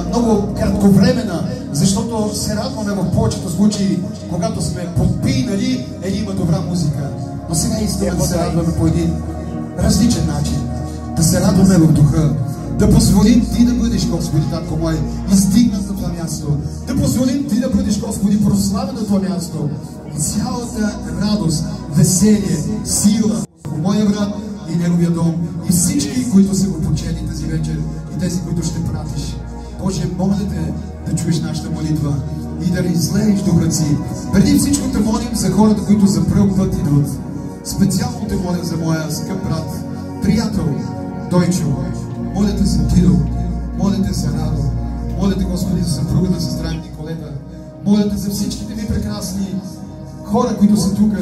Много кратковременна, защото се радваме в повечето случаи, когато сме подпинали, има добра музика. Но сега искаме да се радваме по един различен начин. Да се радваме в духа. Да позволим Ти да бъдеш, Господи, Татко мой, издигнат на това място. Да позволим Ти да бъдеш, Господи, прославен на това място. И цялата радост, веселие, сила в моя брат и неговия дом. И всички, които са го почели тази вечер, и тези, които ще пратиш. Боже, моля те да чуеш нашата молитва и да излееш духът си. Преди всичко те молим за хората, които за пръв път идват. Специално те моля за моя скъп брат, приятел, Дойчо. Моля те за Тидо, моля те за Радо, моля те, Господи, за съпругата, сестра Николета. Моля те за всичките ми прекрасни хора, които са тук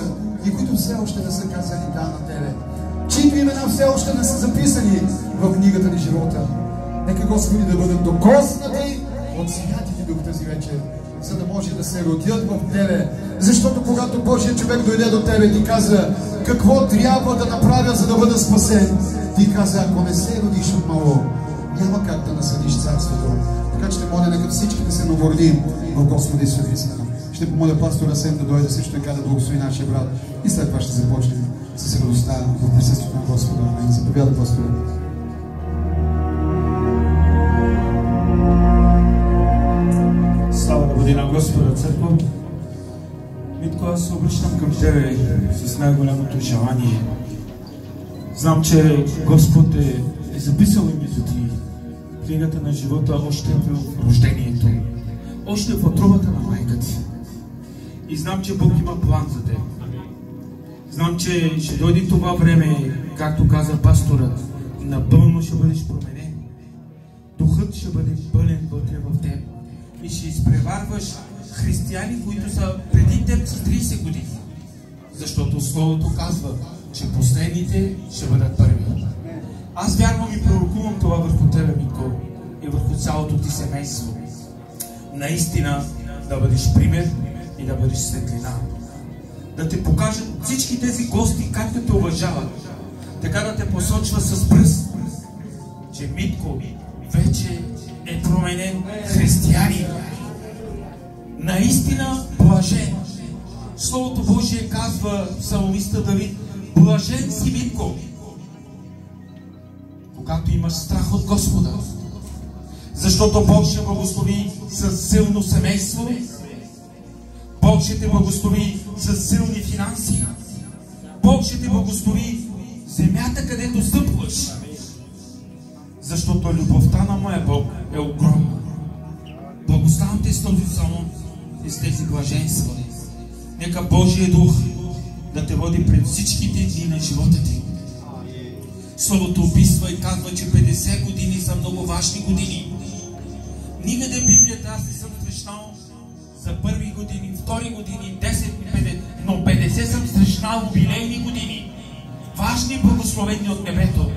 и които все още не са казали да на Тебе. Чиито имена все още не са записани в книгата ни живота. Нека, Господи, да бъдат докоснати от Святия Дух тази вечер, за да може да се родят в Тебе. Защото когато Божия човек дойде до Тебе, Ти каза какво трябва да направя, за да бъда спасен. Ти каза, ако не се родиш от мало, няма как да насъдиш царството. Така че те моля, нека всички да се новородим в Господа Исус Христа. Ще помоля пастора Сем да дойде също така да благослови нашия брат. И след това ще започнем с радостта в присъствието на Господа. Амин. Заповяда, пастора. Слава да бъде на Господа, църква. Митко, аз се обръщам към Тебе с най-голямото желание. Знам, че Господ е записал името Ти в книгата на живота още в рождението, още в утробата на майка Ти. И знам, че Бог има план за Теб. Знам, че ще дойде това време, както каза пастора, напълно ще бъдеш променен. Духът ще бъде пълен вътре в Теб. И ще изпреварваш християни, които са преди Теб с 30 години. Защото Словото казва, че последните ще бъдат първи. Аз вярвам и пророкувам това върху Тебе, Митко, и върху цялото Ти семейство. Наистина да бъдеш пример и да бъдеш светлина. Да те покажат всички тези гости как да те уважават. Така да те посочва с пръст, че Митко вече е променен християнин. Наистина блажен. Словото Божие казва псалмиста Давид, блажен си, Митко, когато имаш страх от Господа. Защото Бог ще благослови с силно семейство, Бог ще те благослови с силни финанси, Бог ще те благослови земята, където стъпваш. Защото любовта на моя Бог е огромна. Благославям те с този псалом и с тези блаженства. Нека Божия Дух да те води пред всичките дни на живота ти. Словото описва и казва, че 50 години са много важни години. Никъде в Библията аз не съм срещнал за първи години, втори години, 10, 50, но 50 съм срещнал юбилейни години. Важни, благословени от небето.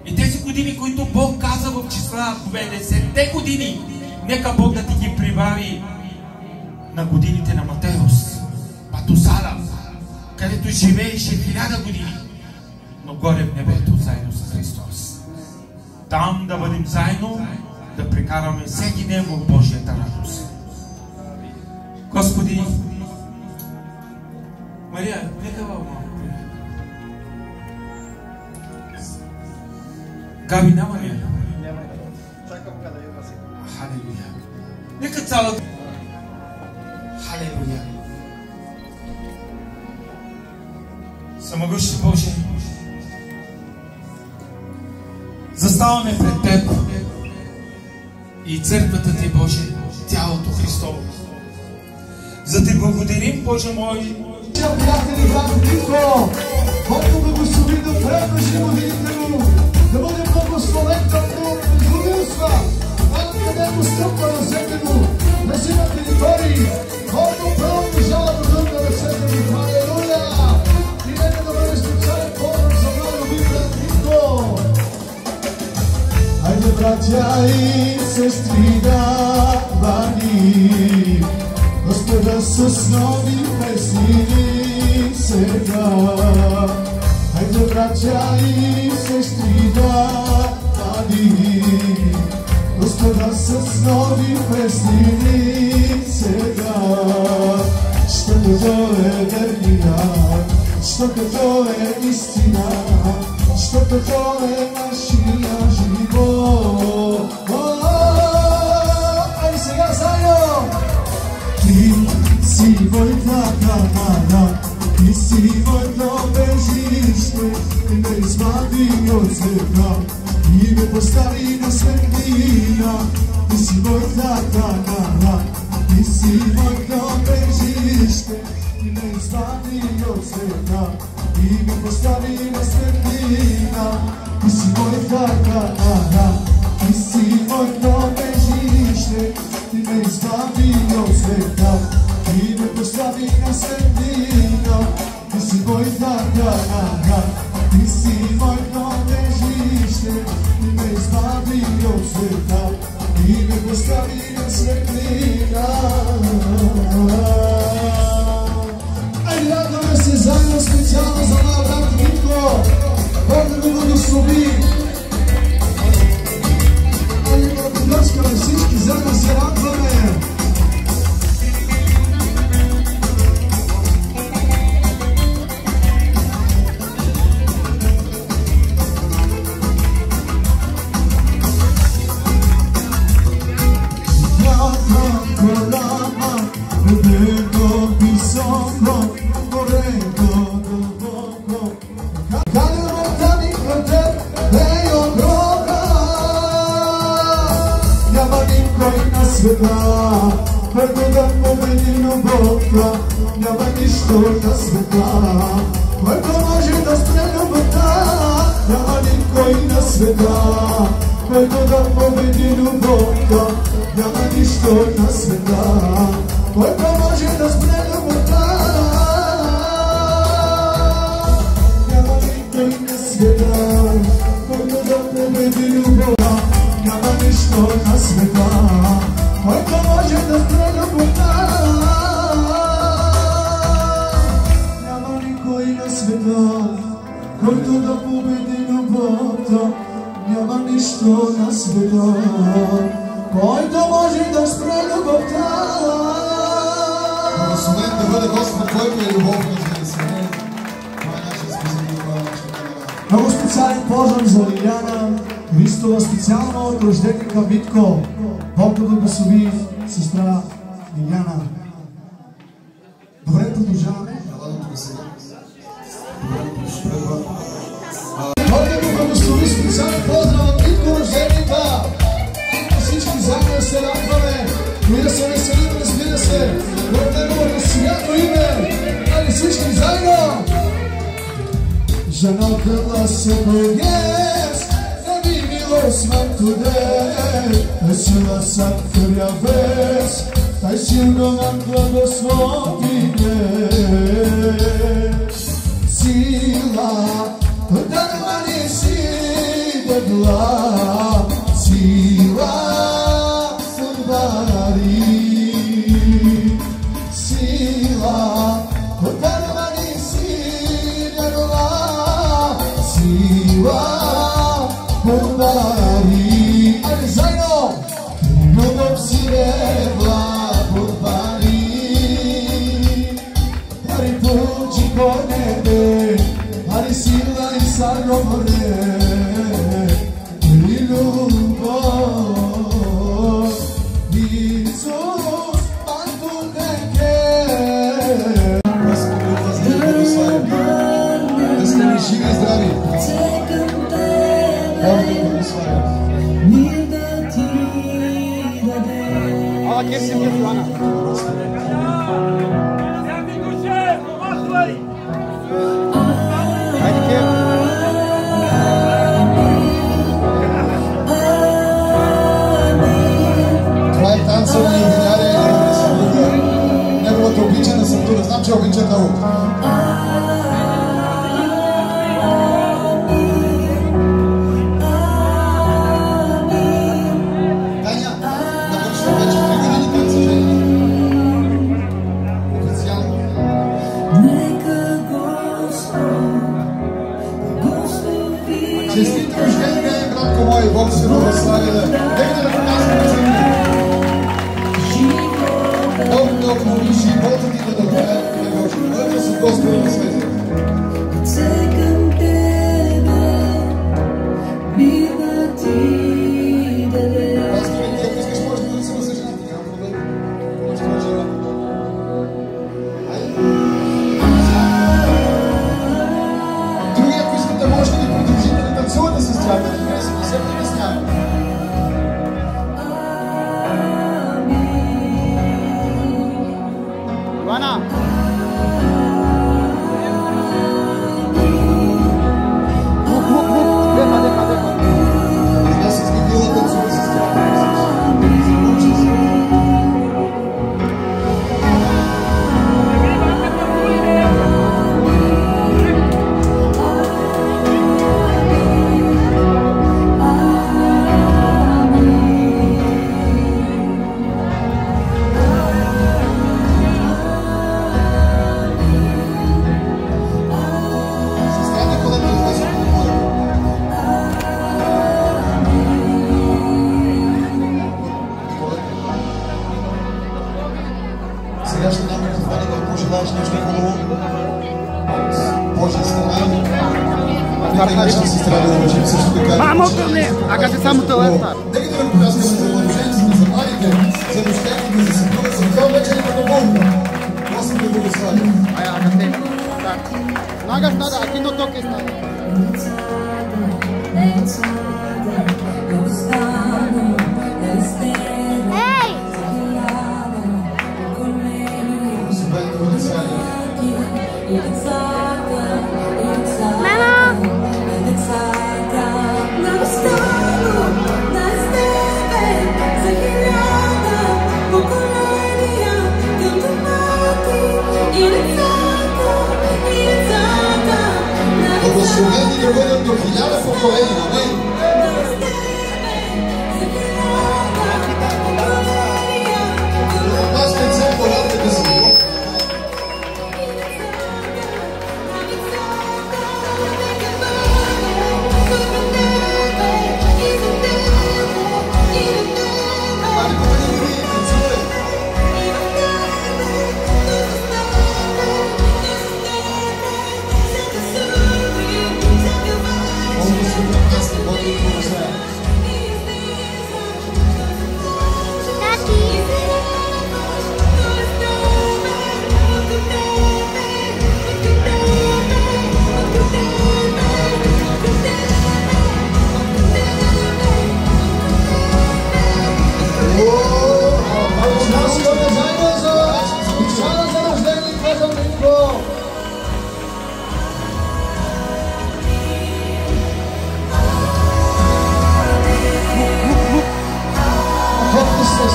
И тези години, които Бог каза в числа 50-те години, нека Бог да ти ги прибави на годините на Матеус, Матусала, където живееше 1000 години, но горе в небето заедно с Христос. Там да бъдем заедно, да прекараме всеки ден в Божията радост. Господи, Мария, нека малко. Габи, няма ли? Няма. Чакам къде има си. Халелуя. Нека цялата... Халелуя. Самогъщи Боже, заставаме пред Теб и църквата Ти, Боже, тялото Христово. За Те благодарим, Боже мой. Приятели, брат Митко, Бог го благослови да превърши годините му, да братя и сестри давани, Господа с нови песни сега. Хайде, братя и сестри давани, Господа с нови песни сега. Защото Той е верния, защото Той е истина, защото Той е нашия живот. Айде сега заедно! Ти си моята камара, ти си моето бежище, и ме извади от света и ме постави на светлина. Ти си моята камара, ти си моето бежище, и ме извади от света и ме постави на светлина. Ти си моята камара, ти си моето бежище, и ме извади от света и ме постави на светлина. Ти си моята камара, ти си моето бежище, и ме извади от света и ме постави на светлина. Айде, радваме се заедно специално за моя брат Витко. Бог да го благослови. Айде да поплескаме всички, заедно се радваме. Който да победи любовта, няма нищо на света. Който може да спре любовта, няма никой на света. Който да победи любовта, няма нищо на света. Който може да спре любовта, няма никой на света. Който да победи любовта, няма нищо на света. Който може да спре любовта, няма никой на света. Който да победи любовта, няма нищо на света. Който може да спре любовта. Благословен да бъде Господ, който е любов, разбира се. Това е нашия спасител, това е нашата камера. Много специален поздрав за Лиляна Христова, специално от рожденика Витко. Бог да благослови сестра Лиляна. Добре, продължаваме. Бог да го благослови, специален поздрав от Витко, рожденика. Всички заедно се радваме и да се веселим, разбира се, в неговото свято име. Али всички заедно! Жената ласъбъгес, не би било смак today. Весела сад фурявес, тай силно нам благослови днес. Сила, дарма ни си дебла, сила, дари. Сила, дарма ни си дебла, сила, дари. Айде заедно! Любов си дебла, дари. Дари пучи по небе, дари сила и сарове. И любов, Исус, Панто Деке. Господи, да сте благословени. Да сте ни живи и здрави. Бог да благослови. Ала, ке си ме плана? Хайде, ке. Това е танца на Егиняре и неговата обичана съпруга. Знам, че обича много. Господ благославя. Нека да показваме за мен. Много моли живота ти да добре, Божи. Вървя с Господа на света. Към Тебе, бива Ти даде. Пастор, ако искаш, може да се възражите. Няма проблем. Може да жива. Други, ако искате, може да ни продължите да танцувате с тях, да не се притеснявате. Ивана! Аз искам да танцува с тях. Сега ще дам микрофони, да пожелаеш нещо хубаво от Божия страна. Нека нашата сестра да уважим също така. Мамо, не! Ага, те само телефон. Нека да ръкопляскаме за младоженците, за младите, за дъщерите, за съпруга, за това вече не помогна. Господи да благослави. Ага, те. No hagas nada, aquí no toques nada. Благословени да бъдат до 1000 поколения. Амин. Аз не се порадвайте за него.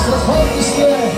Страхотни сте!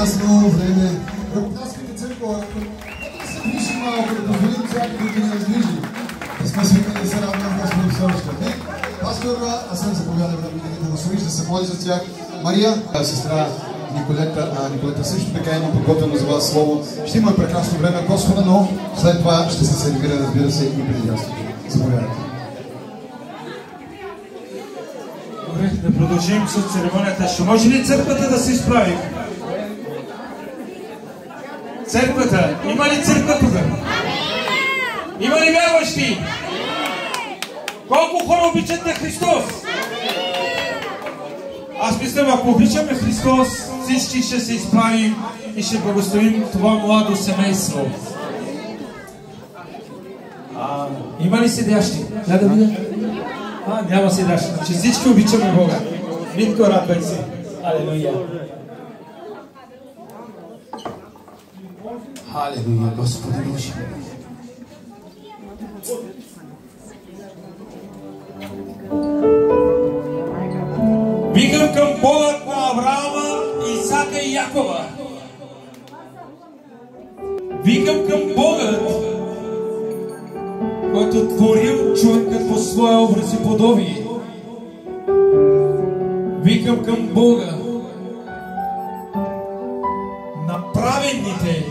Прекрасно време. Ръкопляскайте църква. Нека да се пиши малко, да позволим всякакви да ни раздвижи. Да сме свикнали да се радваме Господи все още. Пастор, аз съм заповядал да ми благословиш, да се моли за тях. Мария, сестра Николета също така има подготвено за вас слово. Ще има прекрасно време Господа, но след това ще се сервира, разбира се, и преди ясно. Заповядайте. Добре, да продължим с церемонията. Ще може ли църквата да се изправи? Църквата. Има ли църква тук? Има ли вярващи? Колко хора обичат на Христос? Аз мисля, ако обичаме Христос, всички ще се изправим и ще благословим това младо семейство. Има ли седящи? Да видя? Няма седящи. Значи всички обичаме Бога. Митко, радвай се. Алелуя. Алелуя, Господи Боже. Викам към Богът на Авраама, Исака и Якова. Викам към Богът, който творил човекът по своя образ и подобие. Викам към Бога на праведните,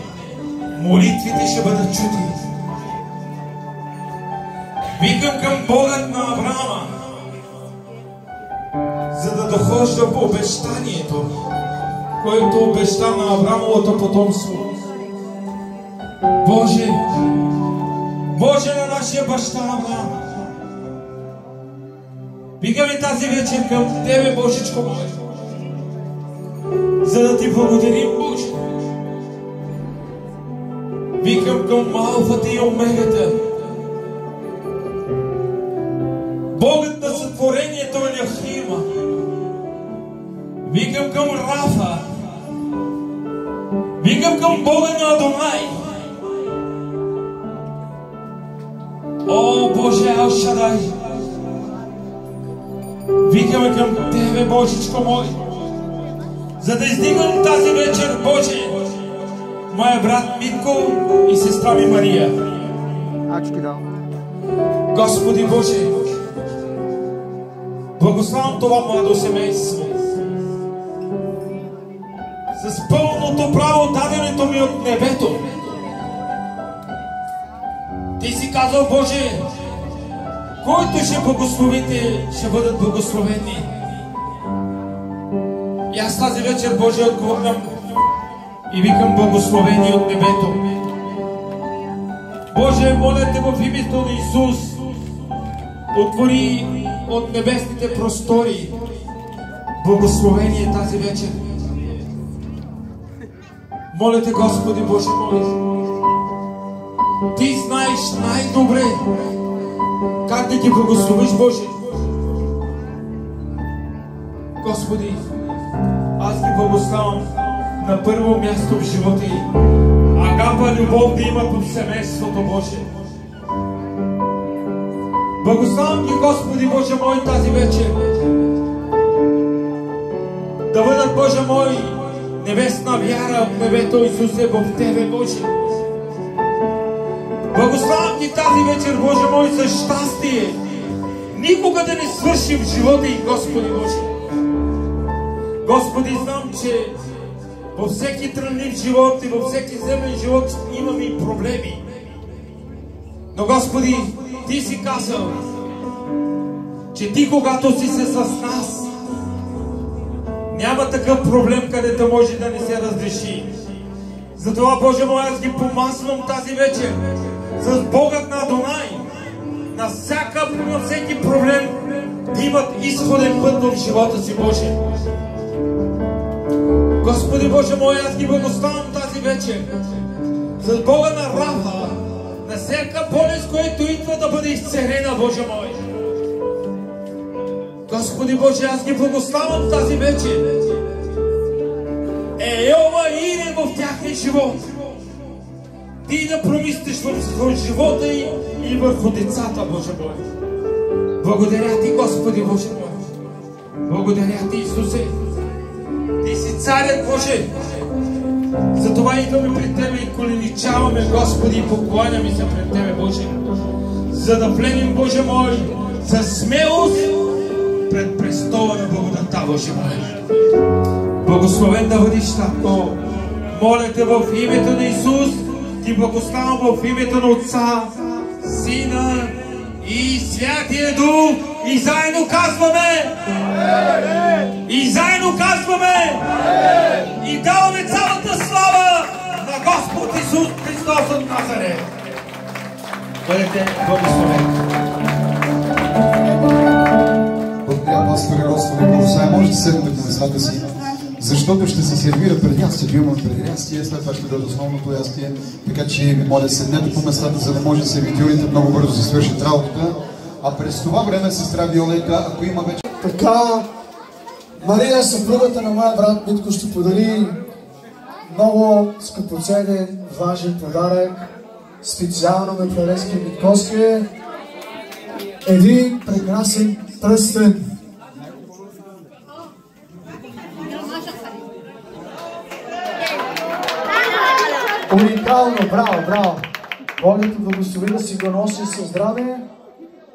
молитвите ще бъдат чути. Викам към Богът на Авраама, за да дохожда по обещанието, което обеща на Авраамовото потомство. Боже, Боже на нашия баща Авраам, викаме тази вечер към Тебе, Божичко мой, за да Ти благодарим, Боже. Викам към Алфата и Омегата, Богът на сътворението на Хрима. Викам към Рафа, викам към Бога на Адонай. О, Боже Ел Шадай, викаме към Тебе, Божичко мой, за да издигам тази вечер, Боже, моя брат Митко и сестра ми Мария. Господи Боже, благославям това младо семейство с пълното право, даденето ми от небето. Ти си казал, Боже, който ще благословите, ще бъдат благословени. И аз тази вечер, Боже, отговарям и викам благословени от небето. Боже, моля Те в името на Исус, отвори от небесните простори благословение тази вечер. Моля Те, Господи Боже мой, Ти знаеш най-добре как да ги благословиш, Боже. Господи, аз ги благославям на първо място в живота ѝ. Агапа любов да имат в семейството, Боже. Благославям ги, Господи Боже мой, тази вечер. Да бъдат, Боже мой, небесна вяра от небето, Исусе, в Тебе, Боже. Благославям ги тази вечер, Боже мой, за щастие. Никога да не свърши в живота и, Господи Боже. Господи, знам, че във всеки трънлив живот и във всеки земен живот имаме и проблеми. Но, Господи, Ти си казал, че Ти, когато си се с нас, няма такъв проблем, където може да не се разреши. Затова, Боже мой, аз ги помазвам тази вечер с Богът на Адонай, на всеки проблем да имат изходен път в живота си, Боже. Господи Боже мой, аз ги благославям тази вечер с Бога на Рафа, на всяка болест, която идва да бъде изцелена, Боже мой. Господи Боже, аз ги благославям тази вечер. Еова иде в тяхния живот. Ти да промислиш в живота и върху децата, Боже мой. Благодаря Ти, Господи Боже мой. Благодаря Ти, Исусе. Ти си царят, Боже. Затова идваме пред Тебе и коленичаваме, Господи, и покланяме се пред Тебе, Боже. За да влезем, Боже мой, със смелост пред престола на благодата, Боже мой. Благословен да бъдеш, Татко. Моля Те в името на Исус, Ти благославям в името на Отца, Сина и Святия Дух. И заедно казваме. И заедно казваме. И даваме цялата слава на Господ Исус Христос от Назарет. Бъдете благословени. Благодаря, пасторе, Господи, благословя. Може да седнете по местата си, защото ще се сервира предястие. Имаме предястие, след това ще бъде основното ястие. Така че ви моля, седнете по местата, за да може сервитюрите много бързо да свършат работата. А през това време, сестра Виолета, ако има вече... Така, Мария, съпругата на моя брат Митко, ще подари много скъпоценен, важен подарък, специално на Плевенски Митковски. Един прекрасен пръстен. Уникално, браво, браво! Бог да ти благослови да си го носи със здраве.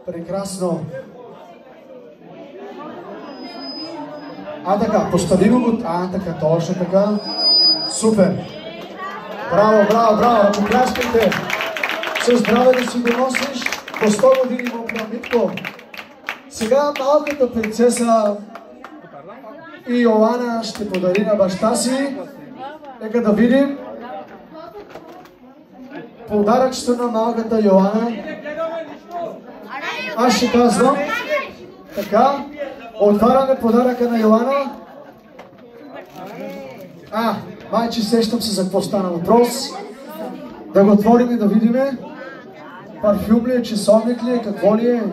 Прекрасно. Така, постави го. Така, точно така. Супер. Браво, браво, браво. Покляскайте. Със здраве да си го носиш. По 100 години му Митко. Сега малката принцеса и Йоана ще подари на баща си. Нека да видим. Подаръчето на малката Йоана. Аз ще казвам. Така. Отваряме подаръка на Йоана. Майче, сещам се за какво стана въпрос. Да го отворим и да видиме. Парфюм ли е, часовник ли е, какво ли е?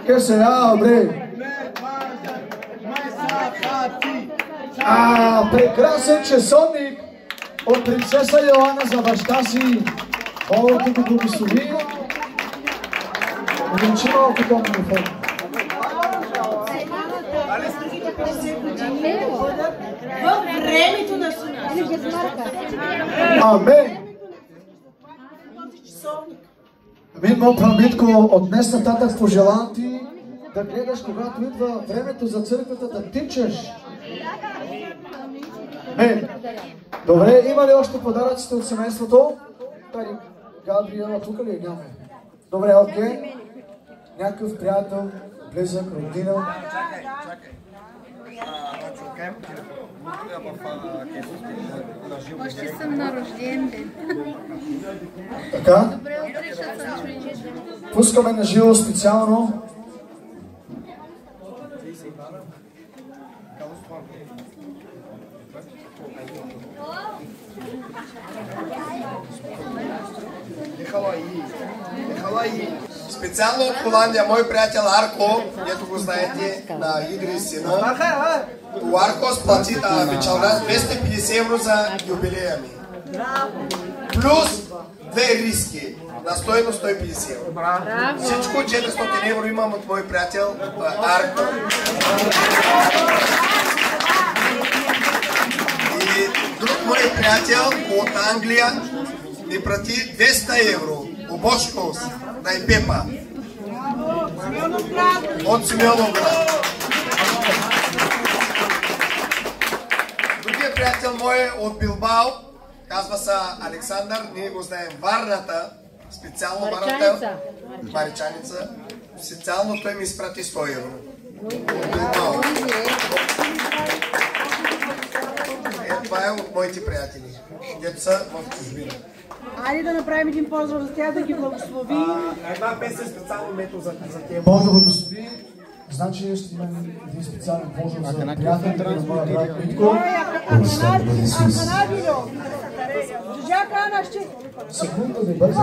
Къде се? Добре. Прекрасен часовник от принцеса Йоана за баща си. Бог да го благослови. Увеличи малко този микрофон. Във времето на Сунас. Амен. Амин, мопра Митко, от днес нататък пожелавам ти да гледаш, когато идва времето за църквата, да тичаш. Амин. Добре, има ли още подаръците от семейството? Габриела, тук ли нямаме? Добре, окей. Някакъв приятел, близък, родина. Още съм на рожден ден. Така? Добре, утре ще съм чули. Пускаме на живо специално. Специално от Холандия, мой приятел Арко, ето го знаете, на Игри сина. Арко сплати печалба 250 евро за юбилея ми. Плюс 2 риски на стойност 150 евро. Всичко 400 евро имам от мой приятел Арко. И друг мой приятел от Англия ми прати 200 евро. Обошкос на Ипепа. От Симеоновград. Другия приятел мой е от Билбао. Казва се Александър. Ние го знаем. Варната. Специално Варната. Маричаница. Специално той ми изпрати 100 евро. От Билбао. Това е от моите приятели. Дето са в чужбина. Айде да направим един поздрав за тях, да ги благослови. Една песен специално мето за тях. Бог да благослови. Значи ще имаме един специален поздрав за приятелите на моя брат Митко. Секунда да бъде.